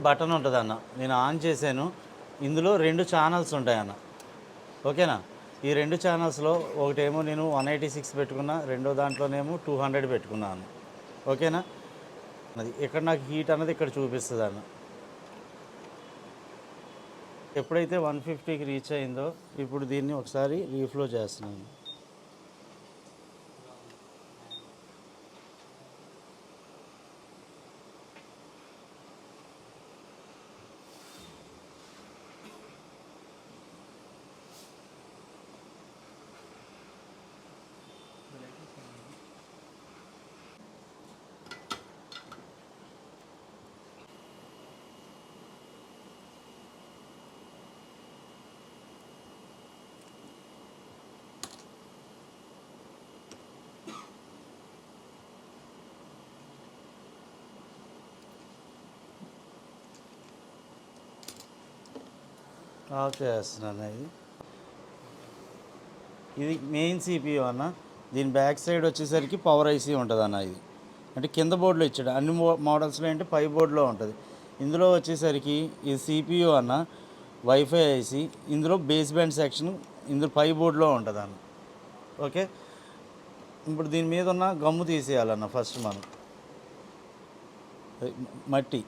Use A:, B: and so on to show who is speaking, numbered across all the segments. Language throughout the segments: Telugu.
A: బటన్ ఉంటుందన్న, నేను ఆన్ చేశాను. ఇందులో 2 ఛానల్స్ ఉంటాయన్న. ఓకేనా? ఈ 2 ఛానల్స్లో ఒకటేమో నేను 186 పెట్టుకున్నా, రెండో దాంట్లోనేమో 200 పెట్టుకున్నాను. ఓకేనా? అది ఇక్కడ నాకు హీట్ అన్నది ఇక్కడ చూపిస్తుంది అన్న. ఎప్పుడైతే 150కి రీచ్ అయిందో ఇప్పుడు దీన్ని ఒకసారి రీఫ్లో చేస్తున్నాను. ఆఫ్ చేస్తున్నాను. ఇది మెయిన్ సిపియు అన్న. దీని బ్యాక్ సైడ్ వచ్చేసరికి పవర్ ఐసీ ఉంటుంది అన్న. ఇది అంటే కింద బోర్డులో ఇచ్చాడు. అన్ని మోడల్స్లో ఏంటి పై బోర్డులో ఉంటుంది. ఇందులో వచ్చేసరికి ఇది సిపియు అన్న, వైఫై ఐసీ. ఇందులో బేస్ బ్యాండ్ సెక్షన్ ఇందులో పై బోర్డులో ఉంటుంది అన్న. ఓకే, ఇప్పుడు దీని మీద ఉన్న గమ్ము తీసేయాలన్న. ఫస్ట్ మనం మట్టి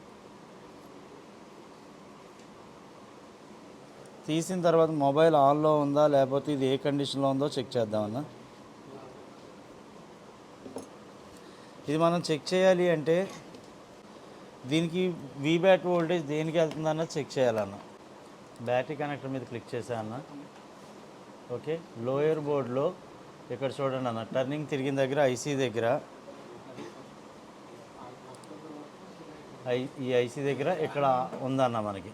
A: తీసిన తర్వాత మొబైల్ ఆన్లో ఉందా లేకపోతే ఇది ఏ కండిషన్లో ఉందో చెక్ చేద్దామన్నా. ఇది మనం చెక్ చేయాలి అంటే దీనికి వీబ్యాట్ వోల్టేజ్ దేనికి వెళ్తుందన్నది చెక్ చేయాలన్న. బ్యాటరీ కనెక్టర్ మీద క్లిక్ చేశాను. ఓకే, లోయర్ బోర్డులో ఇక్కడ చూడండి అన్న, టర్నింగ్ తిరిగిన దగ్గర ఐసీ దగ్గర ఈ ఐసీ దగ్గర ఇక్కడ ఉందన్న మనకి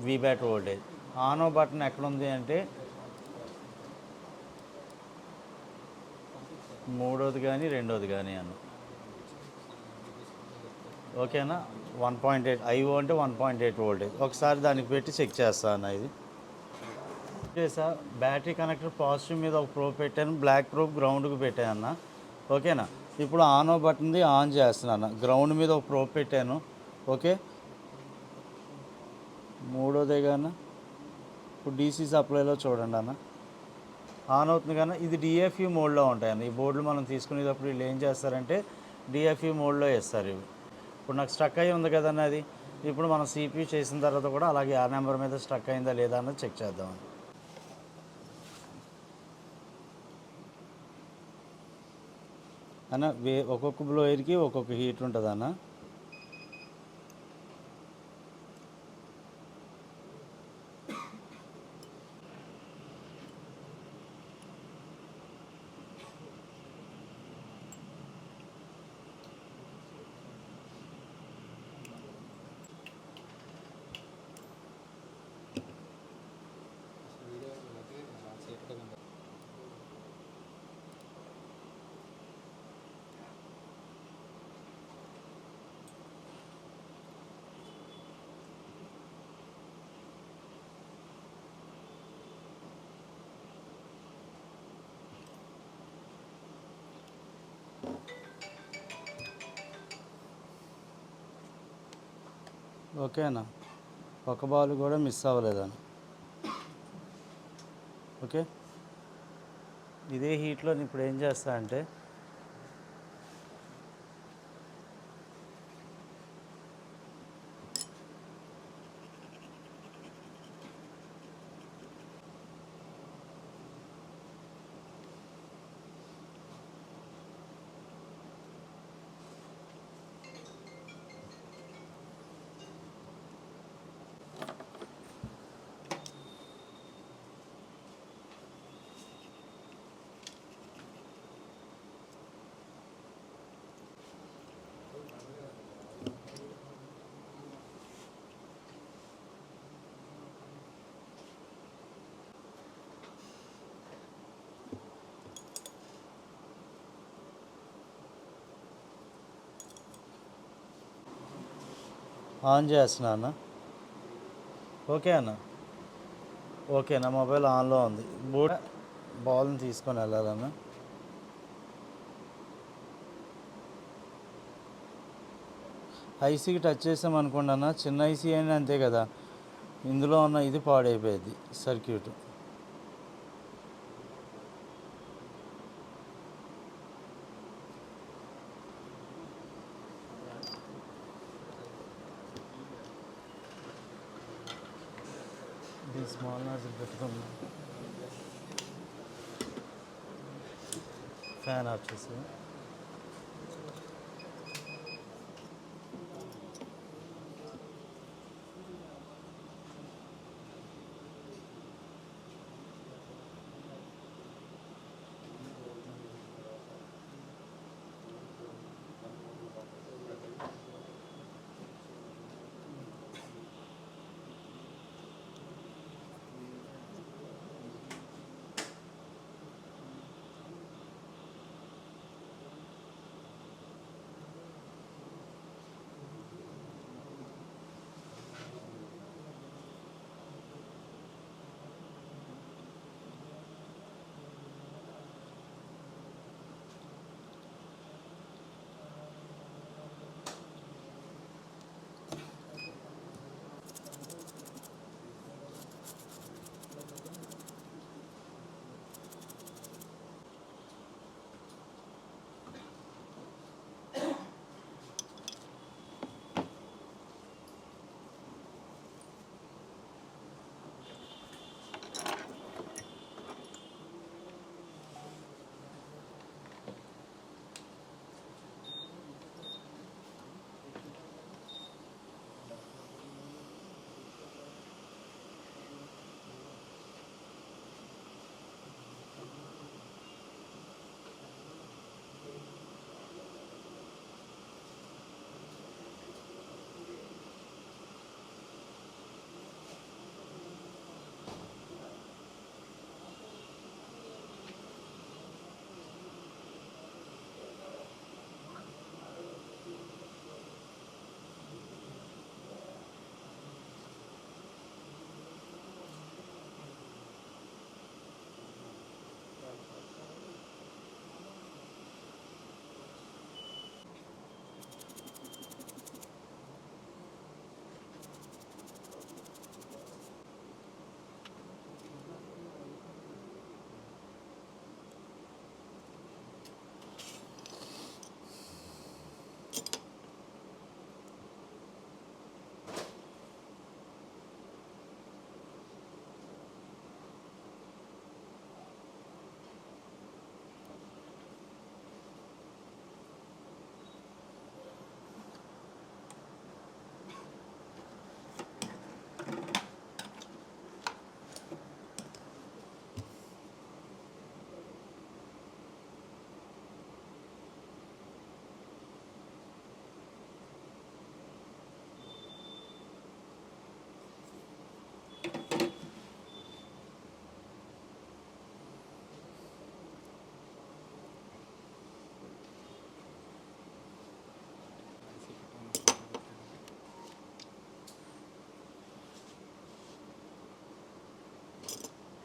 A: వీబ్యాట్ వోల్టేజ్. ఆనో బటన్ ఎక్కడుంది అంటే మూడోది కానీ రెండోది కానీ అన్న. ఓకేనా? 1.8 ఐఓ అంటే 1.8 వోల్టేజ్. ఒకసారి దానికి పెట్టి చెక్ చేస్తాను. ఇది చేసా. బ్యాటరీ కనెక్టర్ పాజిటివ్ మీద ఒక ప్రోబ్ పెట్టాను, బ్లాక్ ప్రోబ్ గ్రౌండ్కి పెట్టాను అన్న. ఓకేనా? ఇప్పుడు ఆనో బటన్ది ఆన్ చేస్తున్నాను. గ్రౌండ్ మీద ఒక ప్రోబ్ పెట్టాను. ఓకే, మూడోదే కానీ ఇప్పుడు డీసీ సప్లైలో చూడండి అన్న ఆన్ అవుతుంది. కానీ ఇది డిఎఫ్ఈ మోడ్లో ఉంటాయన్న. ఈ బోర్డులు మనం తీసుకునేటప్పుడు వీళ్ళు ఏం చేస్తారంటే డిఎఫ్ఈ మోడ్లో వేస్తారు ఇవి. ఇప్పుడు నాకు స్ట్రక్ అయ్యి ఉంది కదన్న అది. ఇప్పుడు మనం సిపియు చేసిన తర్వాత కూడా అలాగే ఆ నెంబర్ మీద స్ట్రక్ అయిందా లేదా అన్నది చెక్ చేద్దాం అన్న. ఒక్కొక్క బ్లోయర్కి ఒక్కొక్క హీట్ ఉంటుంది అన్న. ఓకేనా? ఒక బాల్ కూడా మిస్ అవ్వలేదని. ఓకే, ఇదే హీట్లో ఇప్పుడు ఏం చేస్తా అంటే ఆన్ చేస్తున్నా అన్న. ఓకే అన్న. ఓకే, నా మొబైల్ ఆన్లో ఉంది. బాల్ని తీసుకొని వెళ్ళాలన్న. ఐసీకి టచ్ చేసాం అనుకోండి అన్న, చిన్న ఐసీ అయినా అంతే కదా, ఇందులో ఉన్న ఇది పాడైపోయింది సర్క్యూట్. స్మాల్ నాజిల్ పెట్టుకున్నాం, ఫ్యాన్ ఆఫ్ చేసి.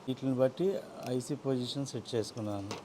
A: వీటిని బట్టి ఐసీ పొజిషన్ సెట్ చేసుకున్నాను.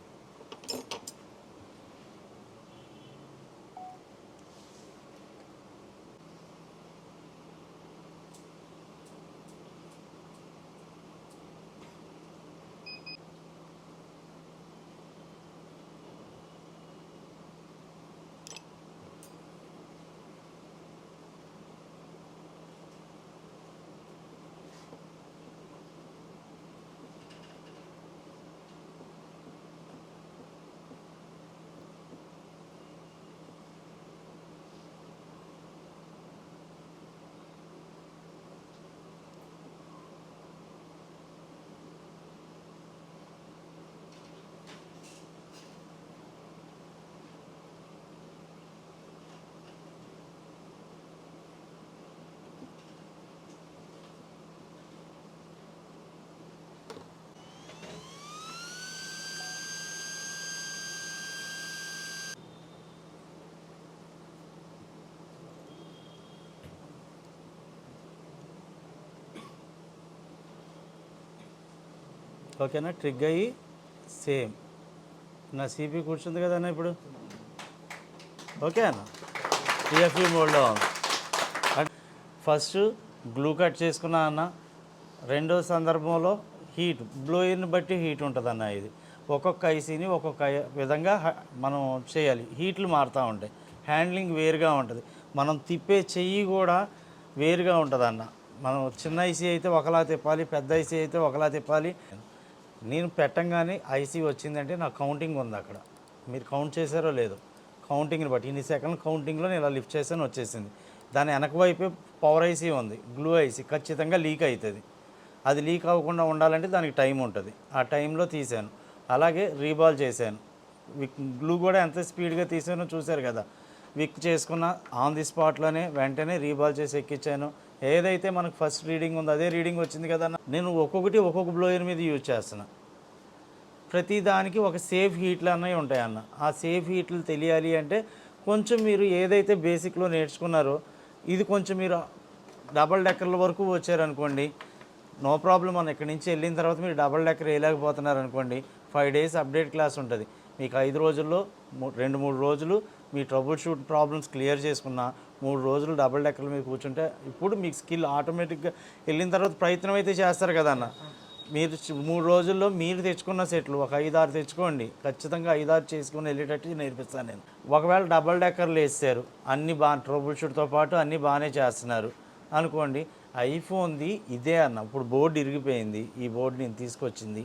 A: ఓకేనా, ట్రిగ్ అయ్యి సేమ్ నా సిపి కూర్చుంది కదన్నా ఇప్పుడు. ఓకే అన్న, టీఎఫ్ఈ మోడ్లో ఉంది. ఫస్ట్ గ్లూ కట్ చేసుకున్నా అన్న, రెండో సందర్భంలో హీట్ బ్లోయర్ని బట్టి హీట్ ఉంటుందన్న. ఇది ఒక్కొక్క ఐసీని ఒక్కొక్క విధంగా మనం చేయాలి. హీట్లు మారుతూ ఉంటాయి, హ్యాండ్లింగ్ వేరుగా ఉంటుంది, మనం తిప్పే చెయ్యి కూడా వేరుగా ఉంటుందన్న. మనం చిన్న ఐసీ అయితే ఒకలా తిప్పాలి, పెద్ద ఐసీ అయితే ఒకలా తిప్పాలి. నేను పెట్టంగానే ఐసీ వచ్చిందంటే నా కౌంటింగ్ ఉంది అక్కడ. మీరు కౌంట్ చేశారో లేదో, కౌంటింగ్ని బట్టి ఇన్ని సెకండ్ కౌంటింగ్లో నేను ఇలా లిఫ్ట్ చేశాను, వచ్చేసింది. దాని వెనక వైపే పవర్ ఐసీ ఉంది, గ్లూ ఐసీ ఖచ్చితంగా లీక్ అవుతుంది. అది లీక్ అవ్వకుండా ఉండాలంటే దానికి టైం ఉంటుంది. ఆ టైంలో తీశాను. అలాగే రీబాల్ చేశాను. గ్లూ కూడా ఎంత స్పీడ్గా తీసానో చూశారు కదా. విక్ చేసుకున్న ఆన్ ది స్పాట్లోనే వెంటనే రీబాల్ చేసి ఎక్కించాను. ఏదైతే మనకు ఫస్ట్ రీడింగ్ ఉందో అదే రీడింగ్ వచ్చింది కదా. నేను ఒక్కొక్క బ్లోయర్ మీద యూజ్ చేస్తున్నా. ప్రతి దానికి ఒక సేఫ్ హీట్లు అన్నవి ఉంటాయన్న. ఆ సేఫ్ హీట్లు తెలియాలి అంటే కొంచెం మీరు ఏదైతే బేసిక్లో నేర్చుకున్నారో ఇది కొంచెం మీరు డబల్ డెక్కర్ల వరకు వచ్చారనుకోండి, నో ప్రాబ్లం అన్న. ఇక్కడి నుంచి వెళ్ళిన తర్వాత మీరు డబల్ డెక్కర్ వేయలేకపోతున్నారు అనుకోండి, 5 days అప్డేట్ క్లాస్ ఉంటుంది మీకు. 5 రోజుల్లో 2-3 రోజులు మీ ట్రబుల్ షూట్ ప్రాబ్లమ్స్ క్లియర్ చేసుకున్న 3 రోజులు డబల్ డెక్కర్ల మీద కూర్చుంటే ఇప్పుడు మీకు స్కిల్ ఆటోమేటిక్గా వెళ్ళిన తర్వాత ప్రయత్నం అయితే చేస్తారు కదన్న. మీరు 3 రోజుల్లో మీరు తెచ్చుకున్న సెట్లు ఒక 5-6 తెచ్చుకోండి. ఖచ్చితంగా 5-6 చేసుకుని వెళ్ళేటట్టు నేర్పిస్తాను నేను. ఒకవేళ డబల్ డెక్కర్లు వేసారు, అన్నీ బాగా ట్రబుల్ షూట్తో పాటు అన్నీ బాగానే చేస్తున్నారు అనుకోండి, ఐఫోన్ది ఇదే అన్న. ఇప్పుడు బోర్డు ఇరిగిపోయింది, ఈ బోర్డు నేను తీసుకొచ్చింది,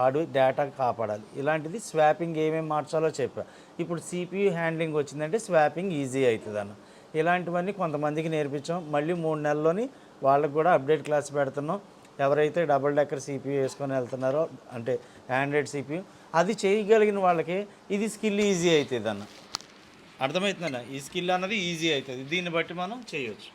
A: ఆడు డేటా కాపాడాలి. ఇలాంటిది స్వాపింగ్ ఏమేమి మార్చాలో చెప్పా. ఇప్పుడు సిపియు హ్యాండ్లింగ్ వచ్చిందంటే స్వాపింగ్ ఈజీ అవుతుంది అన్న. ఇలాంటివన్నీ కొంతమందికి నేర్పించాం. మళ్ళీ 3 నెలల్లోని వాళ్ళకు కూడా అప్డేట్ క్లాస్ పెడుతున్నాం. ఎవరైతే డబుల్ డెక్కర్ సిపియు వేసుకొని వెళ్తున్నారో, అంటే ఆండ్రాయిడ్ సిపియు అది చేయగలిగిన వాళ్ళకి ఇది స్కిల్ ఈజీ అవుతుంది అన్న. అర్థమవుతుందన్న, ఈ స్కిల్ అన్నది ఈజీ అవుతుంది. దీన్ని బట్టి మనం చేయొచ్చు.